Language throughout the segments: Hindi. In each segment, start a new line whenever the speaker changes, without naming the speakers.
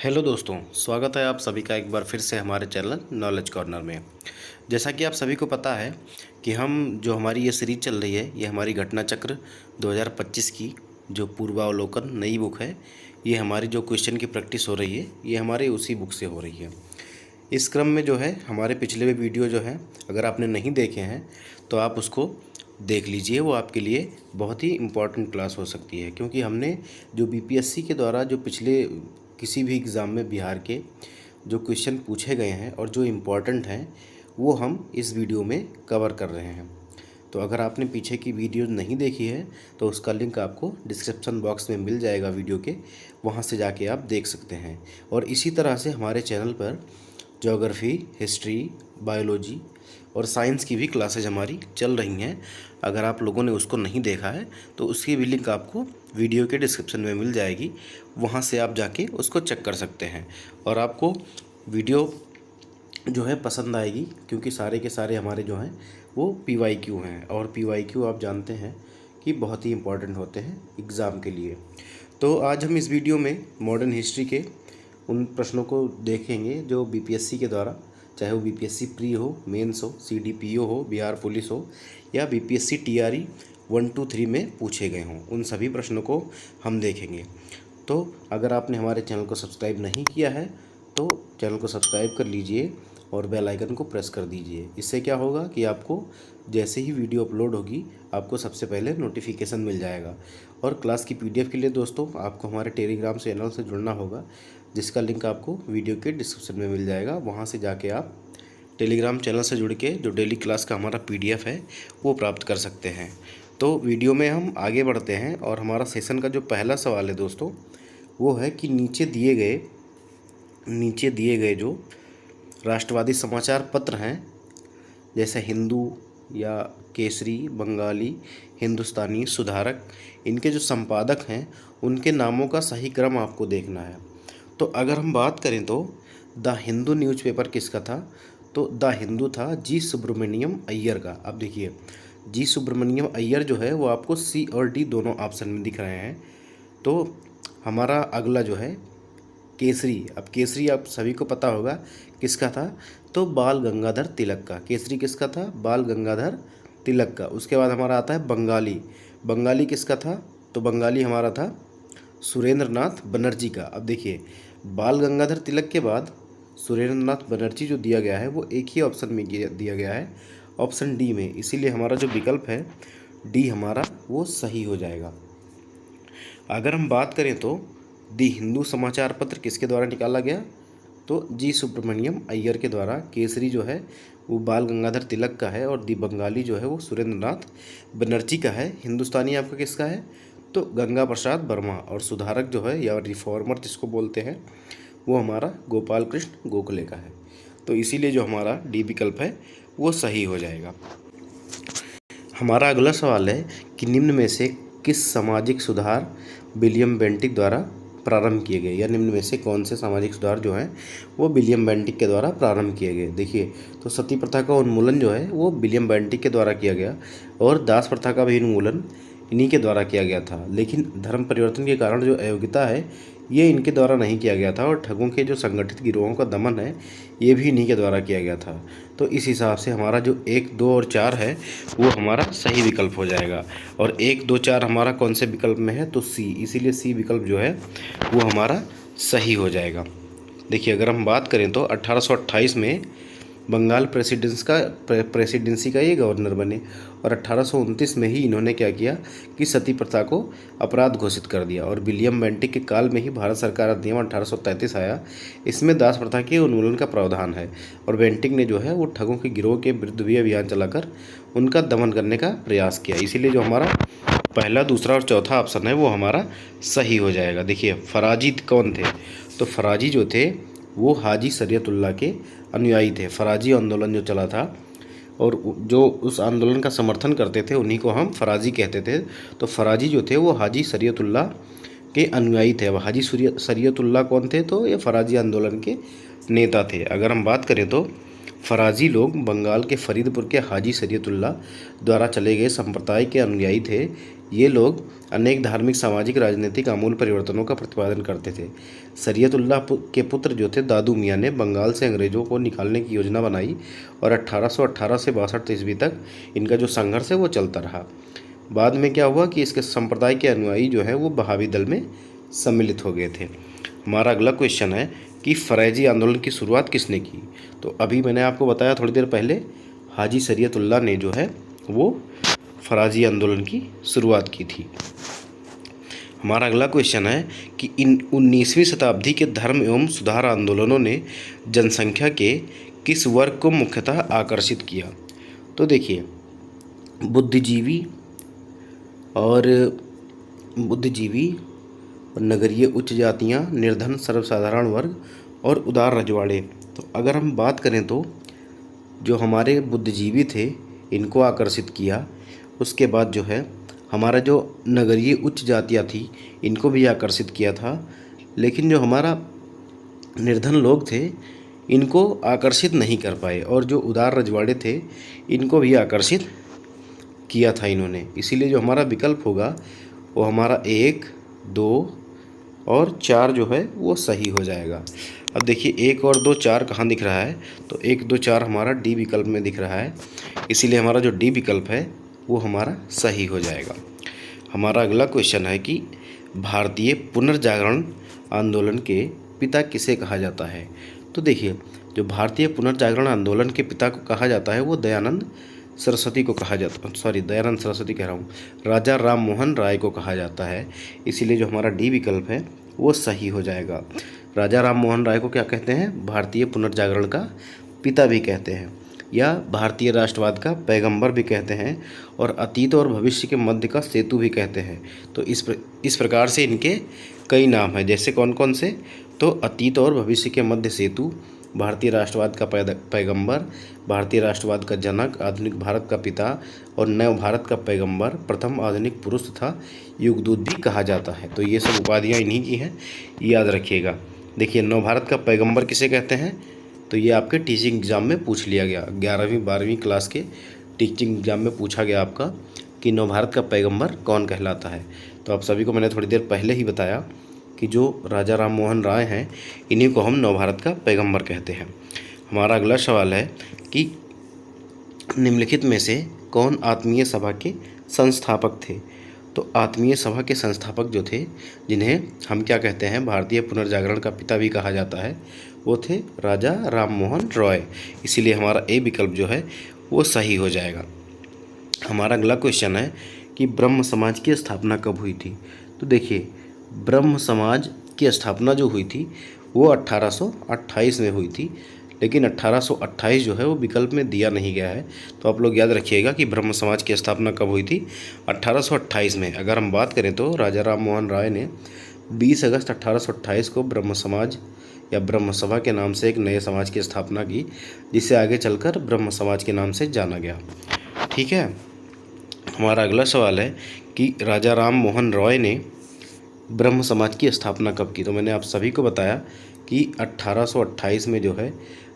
हेलो दोस्तों, स्वागत है आप सभी का एक बार फिर से हमारे चैनल नॉलेज कॉर्नर में। जैसा कि आप सभी को पता है कि हमारी ये सीरीज चल रही है, ये हमारी घटना चक्र 2025 की जो पूर्वावलोकन नई बुक है, ये हमारी जो क्वेश्चन की प्रैक्टिस हो रही है, ये हमारे उसी बुक से हो रही है। इस क्रम में जो है हमारे पिछले भी वीडियो जो है, अगर आपने नहीं देखे हैं तो आप उसको देख लीजिए। वो आपके लिए बहुत ही इम्पोर्टेंट क्लास हो सकती है, क्योंकि हमने जो बीपीएससी के द्वारा जो पिछले किसी भी एग्ज़ाम में बिहार के जो क्वेश्चन पूछे गए हैं और जो इम्पोर्टेंट हैं, वो हम इस वीडियो में कवर कर रहे हैं। तो अगर आपने पीछे की वीडियो नहीं देखी है तो उसका लिंक आपको डिस्क्रिप्शन बॉक्स में मिल जाएगा वीडियो के, वहाँ से जाके आप देख सकते हैं। और इसी तरह से हमारे चैनल पर ज्योग्राफी, हिस्ट्री, बायोलॉजी और साइंस की भी क्लासेज हमारी चल रही हैं। अगर आप लोगों ने उसको नहीं देखा है तो उसकी भी लिंक आपको वीडियो के डिस्क्रिप्शन में मिल जाएगी, वहाँ से आप जाके उसको चेक कर सकते हैं। और आपको वीडियो जो है पसंद आएगी, क्योंकि सारे के सारे हमारे जो हैं वो पीवाईक्यू हैं, और पीवाईक्यू आप जानते हैं कि बहुत ही इम्पोर्टेंट होते हैं एग्ज़ाम के लिए। तो आज हम इस वीडियो में मॉडर्न हिस्ट्री के उन प्रश्नों को देखेंगे जो बीपीएससी के द्वारा, चाहे वो बीपीएससी प्री हो, मेंस हो, सीडीपीओ हो, बिहार पुलिस हो, या बीपीएससी टीआरई 1, 2, 3 में पूछे गए हों, उन सभी प्रश्नों को हम देखेंगे। तो अगर आपने हमारे चैनल को सब्सक्राइब नहीं किया है तो चैनल को सब्सक्राइब कर लीजिए और बेल आइकन को प्रेस कर दीजिए। इससे क्या होगा कि आपको जैसे ही वीडियो अपलोड होगी आपको सबसे पहले नोटिफिकेशन मिल जाएगा। और क्लास की पीडीएफ के लिए दोस्तों आपको हमारे टेलीग्राम चैनल से जुड़ना होगा, जिसका लिंक आपको वीडियो के डिस्क्रिप्शन में मिल जाएगा। वहाँ से जाके आप टेलीग्राम चैनल से जुड़ के जो डेली क्लास का हमारा पीडीएफ है वो प्राप्त कर सकते हैं। तो वीडियो में हम आगे बढ़ते हैं, और हमारा सेशन का जो पहला सवाल है दोस्तों, वो है कि नीचे दिए गए जो राष्ट्रवादी समाचार पत्र हैं, जैसे हिंदू या केसरी, बंगाली, हिंदुस्तानी, सुधारक, इनके जो संपादक हैं उनके नामों का सही क्रम आपको देखना है। तो अगर हम बात करें तो द हिंदू न्यूज़पेपर किसका था, तो द हिंदू था जी सुब्रमण्यम अय्यर का। अब देखिए, जी सुब्रमण्यम अय्यर जो है वो आपको सी और डी दोनों ऑप्शन में दिख रहे हैं। तो हमारा अगला जो है केसरी। अब केसरी आप सभी को पता होगा किसका था, तो बाल गंगाधर तिलक का। केसरी किसका था, बाल गंगाधर तिलक का। उसके बाद हमारा आता है बंगाली। बंगाली किसका था, तो बंगाली हमारा था सुरेंद्र नाथ बनर्जी का। अब देखिए, बाल गंगाधर तिलक के बाद सुरेंद्र नाथ बनर्जी जो दिया गया है वो एक ही ऑप्शन में दिया गया है, ऑप्शन डी में। इसीलिए हमारा जो विकल्प है डी हमारा वो सही हो जाएगा। अगर हम बात करें तो दी हिंदू समाचार पत्र किसके द्वारा निकाला गया, तो जी सुब्रमण्यम अय्यर के द्वारा। केसरी जो है वो बाल गंगाधर तिलक का है, और दी बंगाली जो है वो सुरेंद्र नाथ बनर्जी का है। हिंदुस्तानी आपका किसका है, तो गंगा प्रसाद वर्मा। और सुधारक जो है या रिफॉर्मर जिसको बोलते हैं वो हमारा गोपाल कृष्ण गोखले का है। तो इसीलिए जो हमारा डी विकल्प है वो सही हो जाएगा। हमारा अगला सवाल है कि निम्न में से किस सामाजिक सुधार विलियम बेंटिक द्वारा प्रारंभ किए गए, या निम्न में से कौन से सामाजिक सुधार जो हैं वो विलियम बेंटिक के द्वारा प्रारंभ किए गए। देखिए, तो सती प्रथा का उन्मूलन जो है वो विलियम बेंटिक के द्वारा किया गया, और दास प्रथा का भी उन्मूलन इन्हीं के द्वारा किया गया था। लेकिन धर्म परिवर्तन के कारण जो अयोग्यता है ये इनके द्वारा नहीं किया गया था, और ठगों के जो संगठित गिरोहों का दमन है ये भी इन्हीं के द्वारा किया गया था। तो इस हिसाब से हमारा जो 1, 2 और 4 है वो हमारा सही विकल्प हो जाएगा। और 1, 2, 4 हमारा कौन से विकल्प में है, तो सी। इसीलिए सी विकल्प जो है वो हमारा सही हो जाएगा। देखिए, अगर हम बात करें तो 1828 में बंगाल प्रेसिडेंसी का ये गवर्नर बने, और 1829 में ही इन्होंने क्या किया कि सती प्रथा को अपराध घोषित कर दिया। और विलियम बेंटिक के काल में ही भारत सरकार अधिनियम 1833 आया, इसमें दास प्रथा के उन्मूलन का प्रावधान है। और बेंटिक ने जो है वो ठगों के गिरोह के विरुद्ध भी अभियान चलाकर उनका दमन करने का प्रयास किया। इसीलिए जो हमारा पहला, दूसरा और चौथा ऑप्शन है वो हमारा सही हो जाएगा। देखिए, फराजी कौन थे, तो फराजी जो थे वो हाजी शरीयतुल्लाह के अनुयायी थे। फराजी आंदोलन जो चला था और जो उस आंदोलन का समर्थन करते थे उन्हीं को हम फराजी कहते थे। तो फराजी जो थे वो हाजी शरीयतुल्लाह के अनुयायी थे। अब हाजी शरीयतुल्लाह कौन थे, तो ये फराजी आंदोलन के नेता थे। अगर हम बात करें तो फराजी लोग बंगाल के फरीदपुर के हाजी शरीयतुल्लाह द्वारा चले गए संप्रदाय के अनुयायी थे। ये लोग अनेक धार्मिक, सामाजिक, राजनीतिक आमूल परिवर्तनों का प्रतिपादन करते थे। शरीयतुल्लाह के पुत्र जो थे दादू मियाँ ने बंगाल से अंग्रेज़ों को निकालने की योजना बनाई और 1818 से 62 ईस्वी तक इनका जो संघर्ष है वो चलता रहा। बाद में क्या हुआ कि इसके संप्रदाय के अनुयायी जो है वो बहावी दल में सम्मिलित हो गए थे। हमारा अगला क्वेश्चन है कि फरैजी आंदोलन की शुरुआत किसने की। तो अभी मैंने आपको बताया थोड़ी देर पहले, हाजी शरीयतुल्लाह ने जो है वो फराजी आंदोलन की शुरुआत की थी। हमारा अगला क्वेश्चन है कि इन 19वीं शताब्दी के धर्म एवं सुधार आंदोलनों ने जनसंख्या के किस वर्ग को मुख्यतः आकर्षित किया। तो देखिए, बुद्धिजीवी और नगरीय उच्च जातियाँ, निर्धन सर्वसाधारण वर्ग और उदार रजवाड़े। तो अगर हम बात करें तो जो हमारे बुद्धिजीवी थे इनको आकर्षित किया। उसके बाद जो है हमारा जो नगरीय उच्च जातियाँ थी इनको भी आकर्षित किया था। लेकिन जो हमारा निर्धन लोग थे इनको आकर्षित नहीं कर पाए, और जो उदार रजवाड़े थे इनको भी आकर्षित किया था इन्होंने। इसीलिए जो हमारा विकल्प होगा वो हमारा 1, 2 और 4 जो है वो सही हो जाएगा। अब देखिए 1 और 2, 4 कहाँ दिख रहा है, तो 1, 2, 4 हमारा डी विकल्प में दिख रहा है। इसीलिए हमारा जो डी विकल्प है वो हमारा सही हो जाएगा। हमारा अगला क्वेश्चन है कि भारतीय पुनर्जागरण आंदोलन के पिता किसे कहा जाता है। तो देखिए, जो भारतीय पुनर्जागरण आंदोलन के पिता को कहा जाता है वो दयानंद सरस्वती को कहा जाता है, दयानंद सरस्वती कह रहा हूँ, राजा राम मोहन राय को कहा जाता है। इसीलिए जो हमारा डी विकल्प है वो सही हो जाएगा। राजा राम मोहन राय को क्या कहते हैं, भारतीय पुनर्जागरण का पिता भी कहते हैं, या भारतीय राष्ट्रवाद का पैगंबर भी कहते हैं, और अतीत और भविष्य के मध्य का सेतु भी कहते हैं। तो इस प्रकार से इनके कई नाम हैं। जैसे कौन कौन से, तो अतीत और भविष्य के मध्य सेतु, भारतीय राष्ट्रवाद का पैगंबर, भारतीय राष्ट्रवाद का जनक, आधुनिक भारत का पिता और नव भारत का पैगंबर, प्रथम आधुनिक पुरुष तथा युगदूत भी कहा जाता है। तो ये सब उपाधियाँ इन्हीं की हैं, याद रखिएगा। देखिए, नव भारत का पैगंबर किसे कहते हैं, तो ये आपके टीचिंग एग्ज़ाम में पूछ लिया गया। 11वीं 12वीं क्लास के टीचिंग एग्ज़ाम में पूछा गया आपका कि नव भारत का पैगंबर कौन कहलाता है। तो आप सभी को मैंने थोड़ी देर पहले ही बताया कि जो राजा राम मोहन राय हैं इन्हीं को हम नव भारत का पैगंबर कहते हैं। हमारा अगला सवाल है कि निम्नलिखित में से कौन आत्मीय सभा के संस्थापक थे। तो आत्मीय सभा के संस्थापक जो थे, जिन्हें हम क्या कहते हैं, भारतीय पुनर्जागरण का पिता भी कहा जाता है, वो थे राजा राम मोहन रॉय। इसीलिए हमारा ए विकल्प जो है वो सही हो जाएगा। हमारा अगला क्वेश्चन है कि ब्रह्म समाज की स्थापना कब हुई थी। तो देखिए, ब्रह्म समाज की स्थापना जो हुई थी वो 1828 में हुई थी, लेकिन 1828 जो है वो विकल्प में दिया नहीं गया है। तो आप लोग याद रखिएगा कि ब्रह्म समाज की स्थापना कब हुई थी, 1828 में। अगर हम बात करें तो राजा राम मोहन राय ने 20 अगस्त 1828 को ब्रह्म समाज या ब्रह्म सभा के नाम से एक नए समाज की स्थापना की, जिसे आगे चलकर ब्रह्म समाज के नाम से जाना गया। ठीक है। हमारा अगला सवाल है कि राजा राम मोहन रॉय ने ब्रह्म समाज की स्थापना कब की। तो मैंने आप सभी को बताया कि 1828 में जो है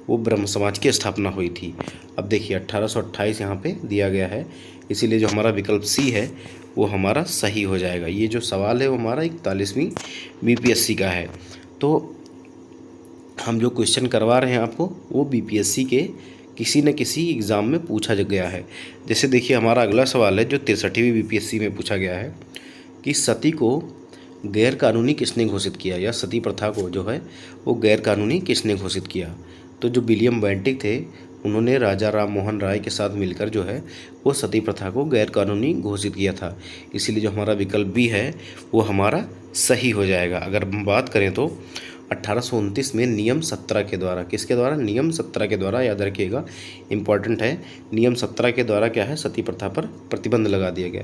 वो ब्रह्म समाज की स्थापना हुई थी। अब देखिए 1828 यहाँ पे दिया गया है, इसीलिए जो हमारा विकल्प सी है वो हमारा सही हो जाएगा। ये जो सवाल है वो हमारा 41वीं बीपीएससी का है। तो हम जो क्वेश्चन करवा रहे हैं आपको वो बीपीएससी के किसी न किसी एग्ज़ाम में पूछा गया है। जैसे देखिए, हमारा अगला सवाल है जो 63वीं बीपीएससी में पूछा गया है कि सती को गैर कानूनी किसने घोषित किया, या सती प्रथा को जो है वो गैर कानूनी किसने घोषित किया। तो जो विलियम बेंटिक थे उन्होंने राजा राम मोहन राय के साथ मिलकर जो है वो सती प्रथा को गैर कानूनी घोषित किया था। इसीलिए जो हमारा विकल्प बी है वो हमारा सही हो जाएगा। अगर हम बात करें तो 1829 में नियम 17 के द्वारा, किसके द्वारा, नियम 17 के द्वारा, याद रखिएगा, इम्पॉर्टेंट है। नियम 17 के द्वारा क्या है, सती प्रथा पर प्रतिबंध लगा दिया गया।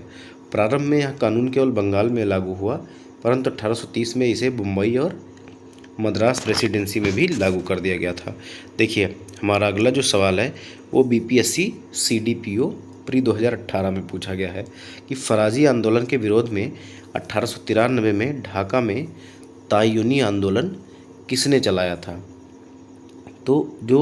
प्रारंभ में यह कानून केवल बंगाल में लागू हुआ, परंतु 1830 में इसे मुंबई और मद्रास प्रेसिडेंसी में भी लागू कर दिया गया था। देखिए, हमारा अगला जो सवाल है वो बीपीएससी सीडीपीओ प्री 2018 में पूछा गया है कि फराजी आंदोलन के विरोध में 1893 में ढाका में तायुनी आंदोलन किसने चलाया था। तो जो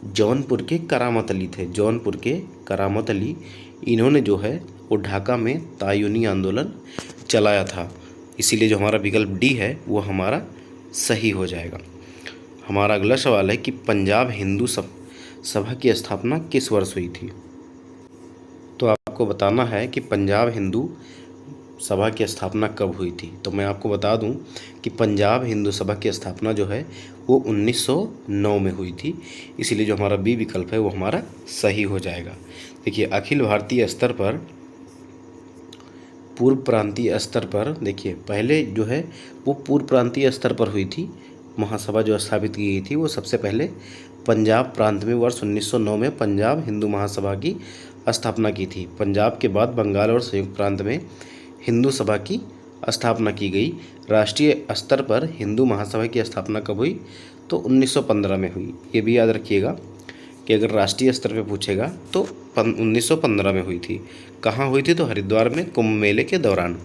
जौनपुर के करामत अली थे, जौनपुर के करामत अली। इन्होंने जो है वो ढाका में तायूनी आंदोलन चलाया था। इसीलिए जो हमारा विकल्प डी है वो हमारा सही हो जाएगा। हमारा अगला सवाल है कि पंजाब हिंदू सभा की स्थापना किस वर्ष हुई थी। तो आपको बताना है कि पंजाब हिंदू सभा की स्थापना कब हुई थी। तो मैं आपको बता दूं कि पंजाब हिंदू सभा की स्थापना जो है वो 1909 में हुई थी। इसीलिए जो हमारा बी विकल्प है वो हमारा सही हो जाएगा। देखिए, अखिल भारतीय स्तर पर, पूर्व प्रांतीय स्तर पर, देखिए पहले जो है वो पूर्व प्रांतीय स्तर पर हुई थी। महासभा जो स्थापित की गई थी वो सबसे पहले पंजाब प्रांत में वर्ष 1909 में पंजाब हिंदू महासभा की स्थापना की थी। पंजाब के बाद बंगाल और संयुक्त प्रांत में हिंदू सभा की स्थापना की गई। राष्ट्रीय स्तर पर हिंदू महासभा की स्थापना कब हुई? तो 1915 में हुई। ये भी याद रखिएगा कि अगर राष्ट्रीय स्तर पे पूछेगा तो 1915 में हुई थी। कहाँ हुई थी? तो हरिद्वार में कुंभ मेले के दौरान।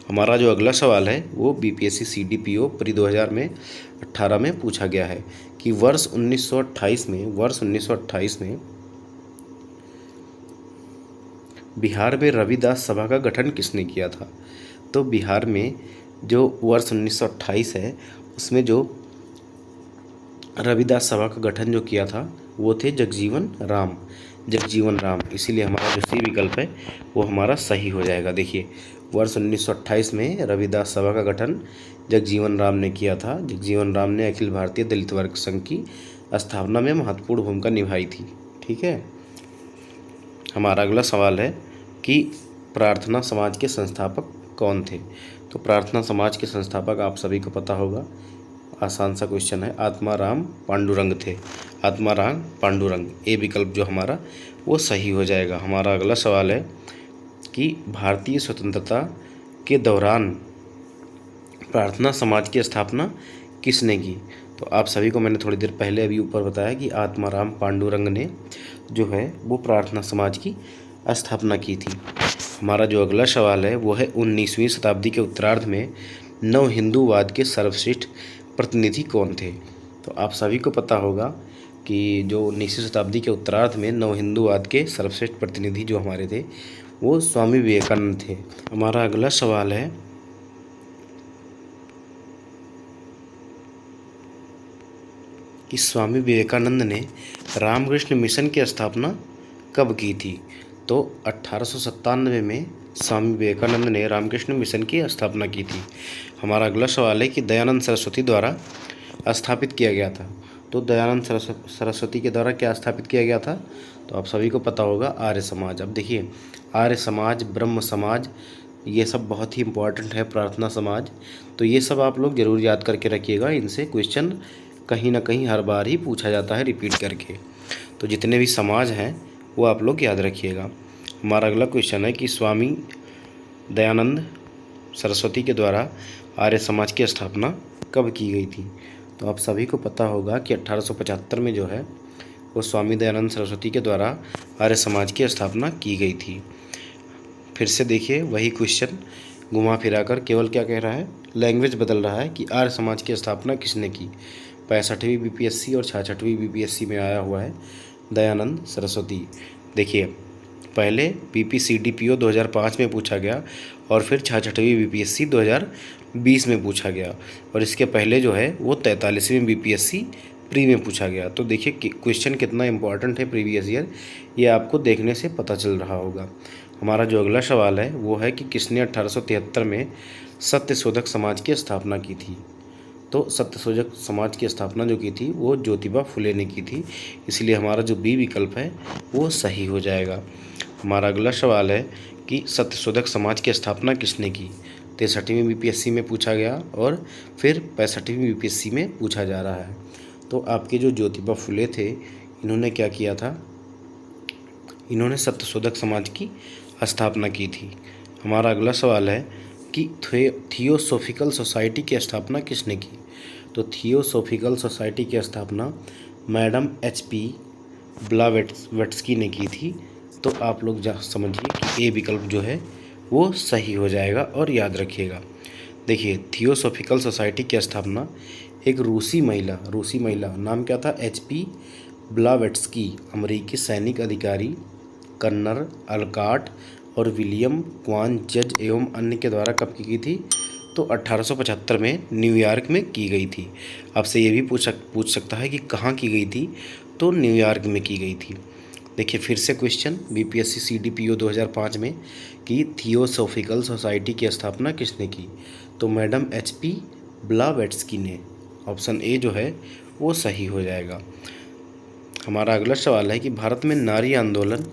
हमारा जो अगला सवाल है वो बीपीएससी सीडीपीओ प्री 2018 में पूछा गया है कि वर्ष 1928 में बिहार में रविदास सभा का गठन किसने किया था। तो बिहार में जो वर्ष 1928 है उसमें जो रविदास सभा का गठन जो किया था वो थे जगजीवन राम। इसीलिए हमारा जो सी विकल्प है वो हमारा सही हो जाएगा। देखिए, वर्ष 1928 में रविदास सभा का गठन जगजीवन राम ने किया था। जगजीवन राम ने अखिल भारतीय दलित वर्ग संघ की स्थापना में महत्वपूर्ण भूमिका निभाई थी। ठीक है। हमारा अगला सवाल है कि प्रार्थना समाज के संस्थापक कौन थे। तो प्रार्थना समाज के संस्थापक आप सभी को पता होगा, आसान सा क्वेश्चन है, आत्माराम पांडुरंग थे। आत्माराम पांडुरंग, ए विकल्प जो हमारा वो सही हो जाएगा। हमारा अगला सवाल है कि भारतीय स्वतंत्रता के दौरान प्रार्थना समाज की स्थापना किसने की। तो आप सभी को मैंने थोड़ी देर पहले अभी ऊपर बताया कि आत्माराम पांडुरंग ने जो है वो प्रार्थना समाज की स्थापना की थी। हमारा जो अगला सवाल है वो है 19वीं शताब्दी के उत्तरार्ध में नव हिंदूवाद के सर्वश्रेष्ठ प्रतिनिधि कौन थे। तो आप सभी को पता होगा कि जो 19वीं शताब्दी के उत्तरार्ध में नव हिंदूवाद के सर्वश्रेष्ठ प्रतिनिधि जो हमारे थे वो स्वामी विवेकानंद थे। हमारा अगला सवाल है कि स्वामी विवेकानंद ने रामकृष्ण मिशन की स्थापना कब की थी। तो 1897 में स्वामी विवेकानंद ने रामकृष्ण मिशन की स्थापना की थी। हमारा अगला सवाल है कि दयानंद सरस्वती द्वारा स्थापित किया गया था। तो दयानंद सरस्वती के द्वारा क्या स्थापित किया गया था? तो आप सभी को पता होगा आर्य समाज। अब देखिए, आर्य समाज, ब्रह्म समाज, ये सब बहुत ही इम्पोर्टेंट है, प्रार्थना समाज, तो ये सब आप लोग ज़रूर याद करके रखिएगा। इनसे क्वेश्चन कहीं ना कहीं हर बार ही पूछा जाता है रिपीट करके। तो जितने भी समाज हैं वो आप लोग याद रखिएगा। हमारा अगला क्वेश्चन है कि स्वामी दयानंद सरस्वती के द्वारा आर्य समाज की स्थापना कब की गई थी। तो आप सभी को पता होगा कि 1875 में जो है वो स्वामी दयानंद सरस्वती के द्वारा आर्य समाज की स्थापना की गई थी। फिर से देखिए, वही क्वेश्चन घुमा फिरा कर केवल क्या कह रहा है, लैंग्वेज बदल रहा है कि आर्य समाज की स्थापना किसने की। 65वीं बीपीएससी और 66वीं बीपीएससी में आया हुआ है दयानंद सरस्वती। देखिए, पहले बीपीसीडीपीओ 2005 में पूछा गया और फिर 66वीं बीपीएससी 2020 में पूछा गया, और इसके पहले जो है वो 43वीं बीपीएससी प्री में पूछा गया। तो देखिए क्वेश्चन कितना इंपॉर्टेंट है प्रीवियस ईयर, ये आपको देखने से पता चल रहा होगा। हमारा जो अगला सवाल है वो है कि किसने 1873 में सत्यशोधक समाज की स्थापना की थी। तो सत्यशोधक समाज की स्थापना जो की थी वो ज्योतिबा फुले ने की थी। इसलिए हमारा जो बी विकल्प है वो सही हो जाएगा। हमारा अगला सवाल है कि सत्यशोधक समाज की स्थापना किसने की। 63वीं बीपीएससी में पूछा गया और फिर 65वीं बीपीएससी में पूछा जा रहा है। तो आपके जो ज्योतिबा फुले थे इन्होंने क्या किया था, इन्होंने सत्यशोधक समाज की स्थापना की थी। हमारा अगला सवाल है कि थियोसॉफिकल सोसाइटी की स्थापना किसने की। तो थियोसॉफिकल सोसाइटी की स्थापना मैडम HP ब्लावेट्स्की ने की थी। तो आप लोग समझिए कि ए विकल्प जो है वो सही हो जाएगा और याद रखिएगा। देखिए, थियोसॉफिकल सोसाइटी की स्थापना एक रूसी महिला, नाम क्या था, HP ब्लावेट्स्की अमेरिकी सैनिक अधिकारी, कर्नल अलकाट और विलियम क्वान जज एवं अन्य के द्वारा कब की गई थी? तो 1875 में न्यूयॉर्क में की गई थी। आपसे ये भी पूछ सकता है कि कहाँ की गई थी? तो न्यूयॉर्क में की गई थी। देखिए फिर से क्वेश्चन, बीपीएससी सीडीपीओ 2005 में कि थियोसॉफिकल सोसाइटी की स्थापना किसने की? तो मैडम HP ब्लावेट्स्की ने। ऑप्शन ए जो है वो सही हो जाएगा। हमारा अगला सवाल है कि भारत में नारी आंदोलन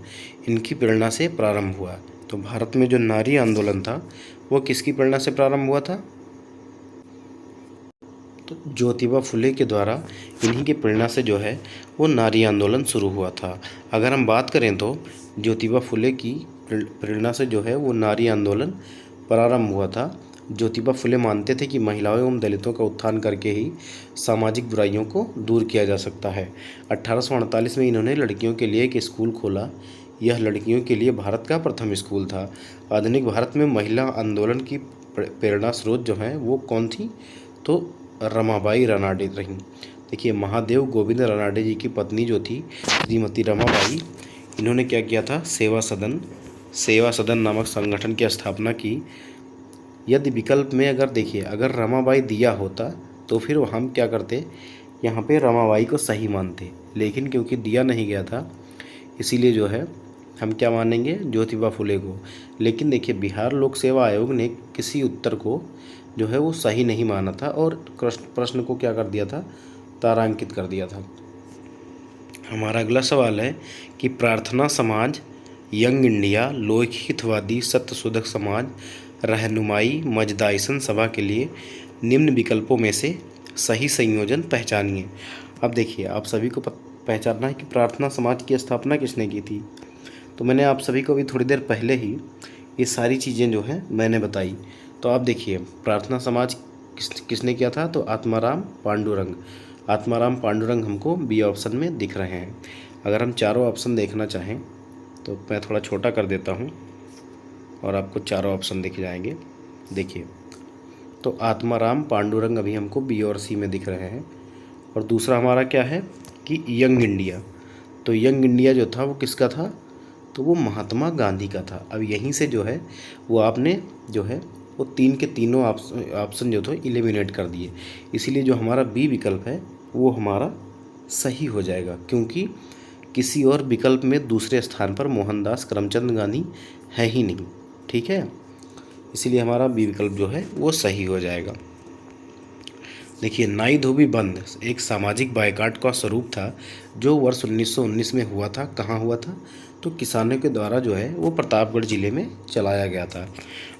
इनकी प्रेरणा से प्रारंभ हुआ। तो भारत में जो नारी आंदोलन था वो किसकी प्रेरणा से प्रारंभ हुआ था? तो ज्योतिबा फुले के द्वारा इन्हीं की प्रेरणा से जो है वो नारी आंदोलन शुरू हुआ था। अगर हम बात करें तो ज्योतिबा फुले की प्रेरणा से जो है वो नारी आंदोलन प्रारंभ हुआ था। ज्योतिबा फुले मानते थे कि महिलाओं एवं दलितों का उत्थान करके ही सामाजिक बुराइयों को दूर किया जा सकता है। 1848 में इन्होंने लड़कियों के लिए एक स्कूल खोला। यह लड़कियों के लिए भारत का प्रथम स्कूल था। आधुनिक भारत में महिला आंदोलन की प्रेरणा स्रोत जो है वो कौन थी? तो रमाबाई रानाडे रहीं। देखिए महादेव गोविंद रानाडे जी की पत्नी जो थी श्रीमती रमाबाई, इन्होंने क्या किया था? सेवा सदन नामक संगठन की स्थापना की। यदि विकल्प में अगर देखिए अगर रमाबाई दिया होता तो फिर हम क्या करते? यहाँ पे रमाबाई को सही मानते, लेकिन क्योंकि दिया नहीं गया था इसीलिए जो है हम क्या मानेंगे? ज्योतिबा फुले को। लेकिन देखिए बिहार लोक सेवा आयोग ने किसी उत्तर को जो है वो सही नहीं माना था और प्रश्न को क्या कर दिया था? तारांकित कर दिया था। हमारा अगला सवाल है कि प्रार्थना समाज, यंग इंडिया, लोकहितवादी सत्यशोधक समाज, रहनुमाई मजदाइसन सभा के लिए निम्न विकल्पों में से सही संयोजन पहचानिए। अब देखिए आप सभी को पहचानना है कि प्रार्थना समाज की स्थापना किसने की थी। तो मैंने आप सभी को अभी थोड़ी देर पहले ही ये सारी चीज़ें जो हैं मैंने बताई। तो आप देखिए प्रार्थना समाज किसने किया था? तो आत्माराम पांडुरंग हमको बी ऑप्शन में दिख रहे हैं। अगर हम चारों ऑप्शन देखना चाहें तो मैं थोड़ा छोटा कर देता हूं और आपको चारों ऑप्शन दिख जाएंगे। देखिए तो आत्माराम पांडुरंग अभी हमको बी और सी में दिख रहे हैं। और दूसरा हमारा क्या है कि यंग इंडिया। तो यंग इंडिया जो था वो किसका था? तो वो महात्मा गांधी का था। अब यहीं से जो है वो आपने जो है वो तीन के तीनों ऑप्शन जो थे एलिमिनेट कर दिए। इसीलिए जो हमारा बी विकल्प है वो हमारा सही हो जाएगा, क्योंकि किसी और विकल्प में दूसरे स्थान पर मोहनदास करमचंद गांधी है ही नहीं। ठीक है, इसीलिए हमारा बी विकल्प जो है वो सही हो जाएगा। देखिए नाई धोबी बंद एक सामाजिक बायकॉट का स्वरूप था जो वर्ष 1919 में हुआ था। कहाँ हुआ था? तो किसानों के द्वारा जो है वो प्रतापगढ़ जिले में चलाया गया था।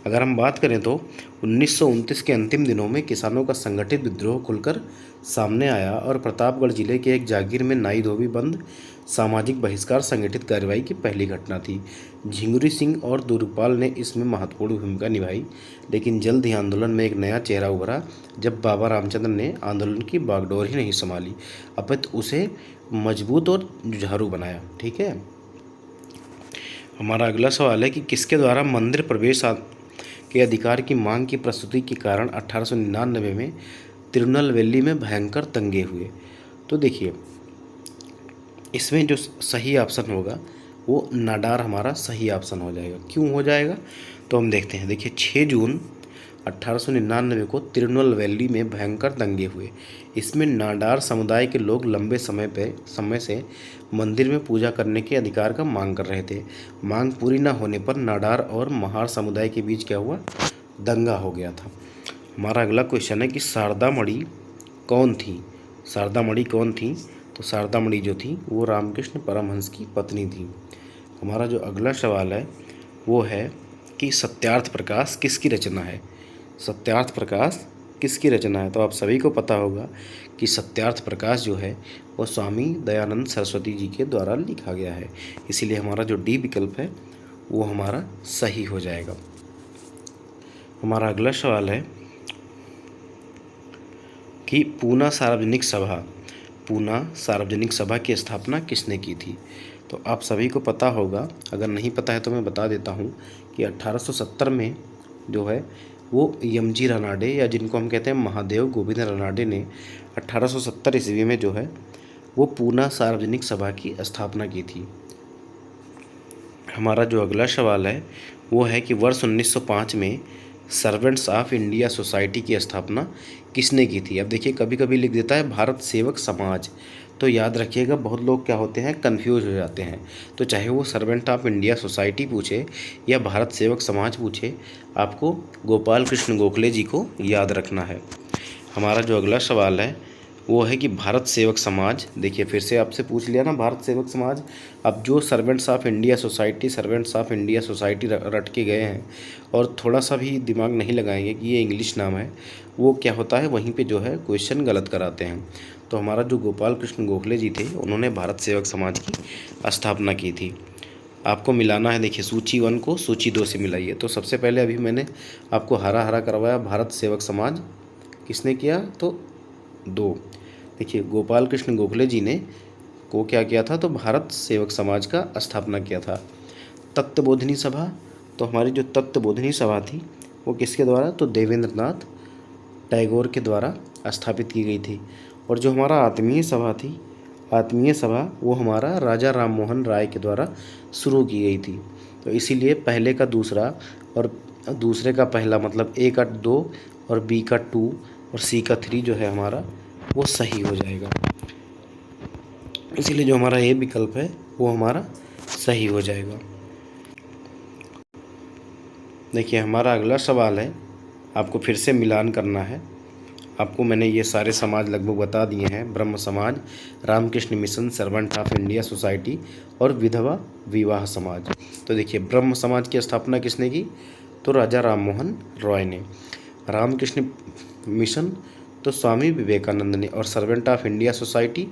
अगर हम बात करें तो 1929 के अंतिम दिनों में किसानों का संगठित विद्रोह खुलकर सामने आया और प्रतापगढ़ जिले के एक जागीर में नाई धोबी बंद सामाजिक बहिष्कार संगठित कार्रवाई की पहली घटना थी। झिंगुरी सिंह और दुर्गपाल ने इसमें महत्वपूर्ण भूमिका निभाई, लेकिन जल्द ही आंदोलन में एक नया चेहरा उभरा जब बाबा रामचंद्र ने आंदोलन की बागडोर ही नहीं संभाली, अपितु उसे मजबूत और जुझारू बनाया। ठीक है, हमारा अगला सवाल है कि किसके द्वारा मंदिर प्रवेश के अधिकार की मांग की प्रस्तुति के कारण 1899 में तिरुनेलवेली में भयंकर दंगे हुए। तो देखिए इसमें जो सही ऑप्शन होगा वो नाडार हमारा सही ऑप्शन हो जाएगा। क्यों हो जाएगा? तो हम देखते हैं। देखिए 6 जून 1899 को तिरुनेलवेली में भयंकर दंगे हुए। इसमें नाडार समुदाय के लोग लंबे समय से मंदिर में पूजा करने के अधिकार का मांग कर रहे थे। मांग पूरी न होने पर नाडार और महार समुदाय के बीच क्या हुआ? दंगा हो गया था। हमारा अगला क्वेश्चन है कि शारदा मणि कौन थी? शारदा मणि कौन थी? तो शारदा मणि जो थी वो रामकृष्ण परमहंस की पत्नी थी। हमारा जो अगला सवाल है वो है कि सत्यार्थ प्रकाश किसकी रचना है? सत्यार्थ प्रकाश किसकी रचना है? तो आप सभी को पता होगा कि सत्यार्थ प्रकाश जो है वो स्वामी दयानंद सरस्वती जी के द्वारा लिखा गया है। इसीलिए हमारा जो डी विकल्प है वो हमारा सही हो जाएगा। हमारा अगला सवाल है कि पूना सार्वजनिक सभा की स्थापना किसने की थी? तो आप सभी को पता होगा, अगर नहीं पता है तो मैं बता देता हूँ कि 1870 में जो है वो यमजी रानाडे या जिनको हम कहते हैं महादेव गोविंद रानाडे ने 1870 ईस्वी में जो है वो पूना सार्वजनिक सभा की स्थापना की थी। हमारा जो अगला सवाल है वो है कि वर्ष 1905 में सर्वेंट्स ऑफ इंडिया सोसाइटी की स्थापना किसने की थी। अब देखिए कभी कभी लिख देता है भारत सेवक समाज, तो याद रखिएगा बहुत लोग क्या होते हैं, कंफ्यूज हो जाते हैं। तो चाहे वो सर्वेंट ऑफ इंडिया सोसाइटी पूछे या भारत सेवक समाज पूछे, आपको गोपाल कृष्ण गोखले जी को याद रखना है। हमारा जो अगला सवाल है वो है कि भारत सेवक समाज, देखिए फिर से आपसे पूछ लिया ना भारत सेवक समाज। अब जो सर्वेंट्स ऑफ इंडिया सोसाइटी रट के गए हैं और थोड़ा सा भी दिमाग नहीं लगाएंगे कि ये इंग्लिश नाम है, वो क्या होता है वहीं पे जो है क्वेश्चन गलत कराते हैं। तो हमारा जो गोपाल कृष्ण गोखले जी थे उन्होंने भारत सेवक समाज की स्थापना की थी। आपको मिलाना है, देखिए सूची 1 को सूची 2 से मिलाइए। तो सबसे पहले अभी मैंने आपको हरा हरा करवाया, भारत सेवक समाज किसने किया, तो 2। देखिए गोपाल कृष्ण गोखले जी ने को क्या किया था, तो भारत सेवक समाज का स्थापना किया था। तत्वबोधिनी सभा, तो हमारी जो तत्वबोधिनी सभा थी वो किसके द्वारा, तो देवेंद्र नाथ टैगोर के द्वारा स्थापित की गई थी। और जो हमारा आत्मीय सभा थी, आत्मीय सभा वो हमारा राजा राम मोहन राय के द्वारा शुरू की गई थी। तो इसीलिए पहले का दूसरा और दूसरे का पहला मतलब ए का 2 और बी का 2 और सी का 3 जो है हमारा वो सही हो जाएगा। इसीलिए जो हमारा ए विकल्प है वो हमारा सही हो जाएगा। देखिए हमारा अगला सवाल है, आपको फिर से मिलान करना है। आपको मैंने ये सारे समाज लगभग बता दिए हैं, Brahmo Samaj, Ramakrishna Mission, Servant of India Society और विधवा विवाह समाज। तो देखिए ब्रह्म समाज की स्थापना किसने की, तो राजा राम मोहन रॉय ने। रामकृष्ण मिशन तो स्वामी विवेकानंद ने। और servant of India society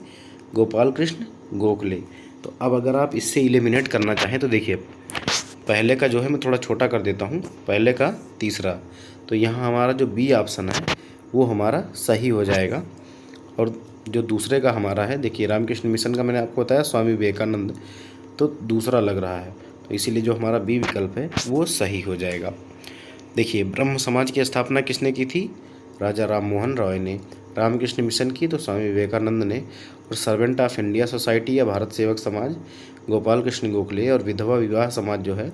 Gopal Krishna Gokhale. तो अब अगर आप इससे इलिमिनेट करना चाहें तो देखिए पहले का जो है मैं थोड़ा छोटा कर देता हूँ, पहले का तीसरा, तो यहाँ हमारा जो बी ऑप्शन है वो हमारा सही हो जाएगा। और जो दूसरे का हमारा है, देखिए रामकृष्ण मिशन का मैंने आपको बताया स्वामी विवेकानंद, तो दूसरा लग रहा है, तो इसीलिए जो हमारा बी विकल्प है वो सही हो जाएगा। देखिए ब्रह्म समाज की स्थापना किसने की थी, राजा राम मोहन रॉय ने। रामकृष्ण मिशन की तो स्वामी विवेकानंद ने। और सर्वेंट ऑफ इंडिया सोसाइटी या भारत सेवक समाज गोपाल कृष्ण गोखले। और विधवा विवाह समाज जो है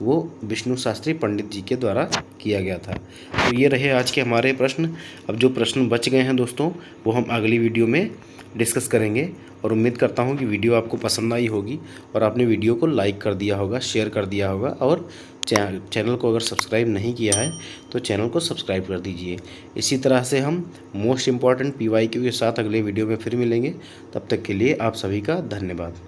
वो विष्णु शास्त्री पंडित जी के द्वारा किया गया था। तो ये रहे आज के हमारे प्रश्न। अब जो प्रश्न बच गए हैं दोस्तों वो हम अगली वीडियो में डिस्कस करेंगे। और उम्मीद करता हूँ कि वीडियो आपको पसंद आई होगी और आपने वीडियो को लाइक कर दिया होगा, शेयर कर दिया होगा। और चैनल को अगर सब्सक्राइब नहीं किया है तो चैनल को सब्सक्राइब कर दीजिए। इसी तरह से हम मोस्ट इम्पॉर्टेंट PYQ के साथ अगले वीडियो में फिर मिलेंगे। तब तक के लिए आप सभी का धन्यवाद।